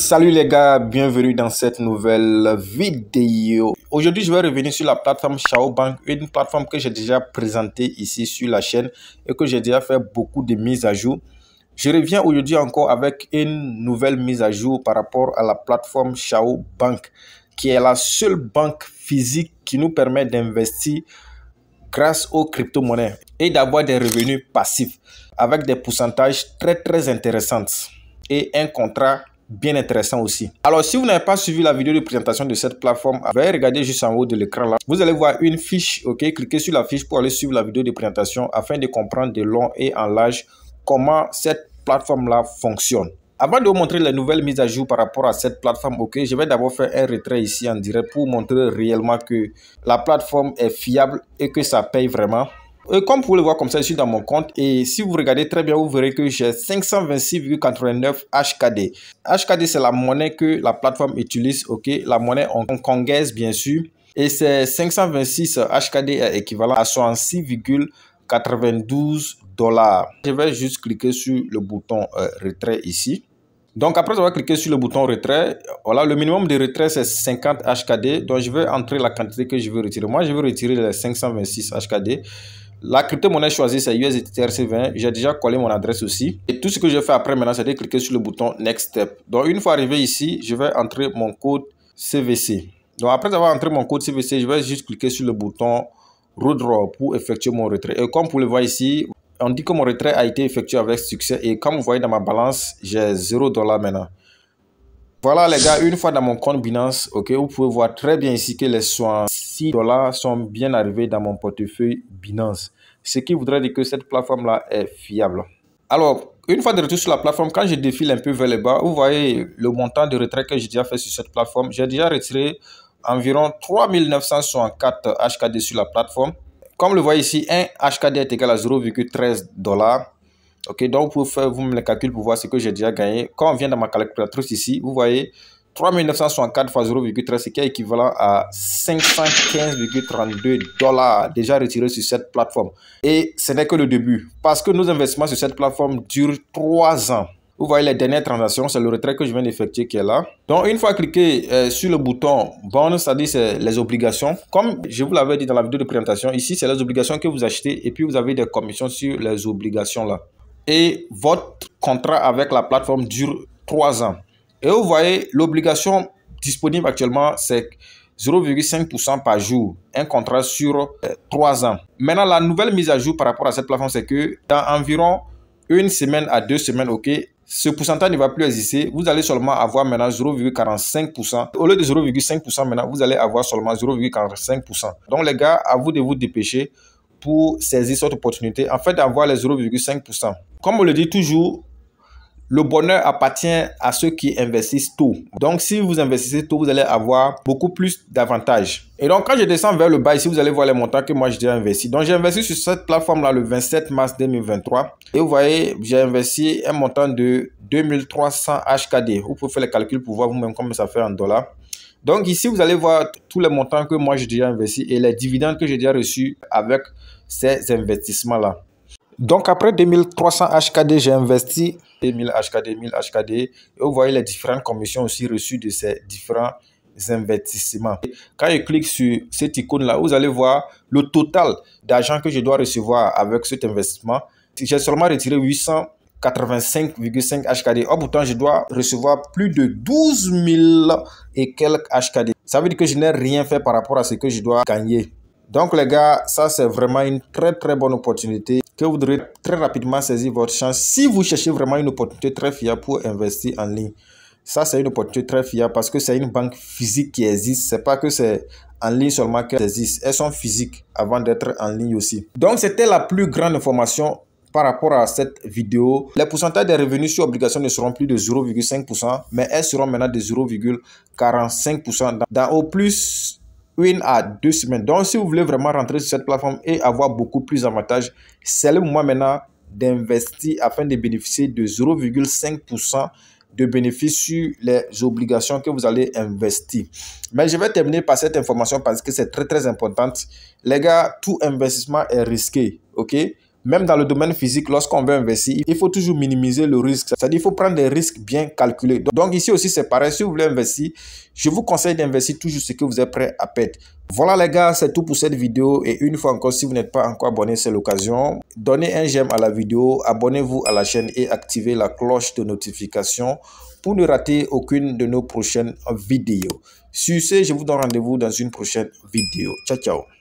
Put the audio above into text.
Salut les gars, bienvenue dans cette nouvelle vidéo. Aujourd'hui, je vais revenir sur la plateforme Xiaobank, une plateforme que j'ai déjà présentée ici sur la chaîne et que j'ai déjà fait beaucoup de mises à jour. Je reviens aujourd'hui encore avec une nouvelle mise à jour par rapport à la plateforme Xiaobank, qui est la seule banque physique qui nous permet d'investir grâce aux crypto-monnaies et d'avoir des revenus passifs avec des pourcentages très intéressants et un contrat bien intéressant aussi. Alors, si vous n'avez pas suivi la vidéo de présentation de cette plateforme, veuillez regarder juste en haut de l'écran là. Vous allez voir une fiche, ok? Cliquez sur la fiche pour aller suivre la vidéo de présentation afin de comprendre de long et en large comment cette plateforme là fonctionne. Avant de vous montrer les nouvelles mises à jour par rapport à cette plateforme, ok, je vais d'abord faire un retrait ici en direct pour montrer réellement que la plateforme est fiable et que ça paye vraiment. Et comme vous pouvez le voir comme ça, je suis dans mon compte et si vous regardez très bien, vous verrez que j'ai 526,89 HKD. HKD, c'est la monnaie que la plateforme utilise, ok, la monnaie hongkongaise bien sûr. Et ces 526 HKD est équivalent à 66,92 $. Je vais juste cliquer sur le bouton retrait ici. Donc après avoir cliqué sur le bouton retrait, voilà, le minimum de retrait c'est 50 HKD. Donc je vais entrer la quantité que je veux retirer. Moi je veux retirer les 526 HKD. La crypto-monnaie choisie, c'est USDT TRC20. J'ai déjà collé mon adresse aussi. Et tout ce que je fais après maintenant, c'est de cliquer sur le bouton Next Step. Donc, une fois arrivé ici, je vais entrer mon code CVC. Donc, après avoir entré mon code CVC, je vais juste cliquer sur le bouton Redraw pour effectuer mon retrait. Et comme vous pouvez le voir ici, on dit que mon retrait a été effectué avec succès. Et comme vous voyez dans ma balance, j'ai 0 $ maintenant. Voilà les gars, une fois dans mon compte Binance, ok, vous pouvez voir très bien ici que les 66 $ sont bien arrivés dans mon portefeuille Binance. Ce qui voudrait dire que cette plateforme-là est fiable. Alors, une fois de retour sur la plateforme, quand je défile un peu vers le bas, vous voyez le montant de retrait que j'ai déjà fait sur cette plateforme. J'ai déjà retiré environ 3964 HKD sur la plateforme. Comme le voyez ici, un HKD est égal à 0,13 $. Ok, donc vous pouvez faire vous-même les calculs pour voir ce que j'ai déjà gagné. Quand on vient dans ma calculatrice ici, vous voyez 3964 fois 0,13, ce qui est équivalent à 515,32 $ déjà retirés sur cette plateforme. Et ce n'est que le début, parce que nos investissements sur cette plateforme durent 3 ans. Vous voyez les dernières transactions, c'est le retrait que je viens d'effectuer qui est là. Donc, une fois cliqué sur le bouton Bond, c'est-à-dire c'est les obligations. Comme je vous l'avais dit dans la vidéo de présentation, ici, c'est les obligations que vous achetez et puis vous avez des commissions sur les obligations là. Et votre contrat avec la plateforme dure 3 ans. Et vous voyez, l'obligation disponible actuellement, c'est 0,5% par jour. Un contrat sur 3 ans. Maintenant, la nouvelle mise à jour par rapport à cette plateforme, c'est que dans environ 1 semaine à 2 semaines, ok, ce pourcentage ne va plus exister. Vous allez seulement avoir maintenant 0,45%. Au lieu de 0,5% maintenant, vous allez avoir seulement 0,45%. Donc les gars, à vous de vous dépêcher pour saisir cette opportunité, en fait, d'avoir les 0,5%. Comme on le dit toujours, le bonheur appartient à ceux qui investissent tôt. Donc, si vous investissez tôt, vous allez avoir beaucoup plus d'avantages. Et donc, quand je descends vers le bas, ici, vous allez voir les montants que moi, j'ai déjà investi. Donc, j'ai investi sur cette plateforme-là le 27 mars 2023. Et vous voyez, j'ai investi un montant de 2300 HKD. Vous pouvez faire les calculs pour voir vous-même combien ça fait en dollars. Donc, ici, vous allez voir tous les montants que moi, j'ai déjà investi et les dividendes que j'ai déjà reçus avec ces investissements-là. Donc, après 2300 HKD, j'ai investi 1000 HKD, 1000 HKD. Et vous voyez les différentes commissions aussi reçues de ces différents investissements. Quand je clique sur cette icône-là, vous allez voir le total d'argent que je dois recevoir avec cet investissement. J'ai seulement retiré 885,5 HKD. Or, pourtant, je dois recevoir plus de 12 000 et quelques HKD. Ça veut dire que je n'ai rien fait par rapport à ce que je dois gagner. Donc les gars, ça c'est vraiment une très bonne opportunité que vous devrez très rapidement saisir votre chance si vous cherchez vraiment une opportunité très fiable pour investir en ligne. Ça c'est une opportunité très fiable parce que c'est une banque physique qui existe. C'est pas que c'est en ligne seulement qu'elles existent. Elles sont physiques avant d'être en ligne aussi. Donc c'était la plus grande information par rapport à cette vidéo. Les pourcentages des revenus sur obligations ne seront plus de 0,5%, mais elles seront maintenant de 0,45% dans au plus 1 à 2 semaines. Donc, si vous voulez vraiment rentrer sur cette plateforme et avoir beaucoup plus d'avantages, c'est le moment maintenant d'investir afin de bénéficier de 0,5% de bénéfices sur les obligations que vous allez investir. Mais je vais terminer par cette information parce que c'est très important. Les gars, tout investissement est risqué, ok? Même dans le domaine physique, lorsqu'on veut investir, il faut toujours minimiser le risque. C'est-à-dire qu'il faut prendre des risques bien calculés. Donc ici aussi, c'est pareil. Si vous voulez investir, je vous conseille d'investir toujours ce que vous êtes prêt à perdre. Voilà les gars, c'est tout pour cette vidéo. Et une fois encore, si vous n'êtes pas encore abonné, c'est l'occasion. Donnez un j'aime à la vidéo, abonnez-vous à la chaîne et activez la cloche de notification pour ne rater aucune de nos prochaines vidéos. Sur ce, je vous donne rendez-vous dans une prochaine vidéo. Ciao, ciao.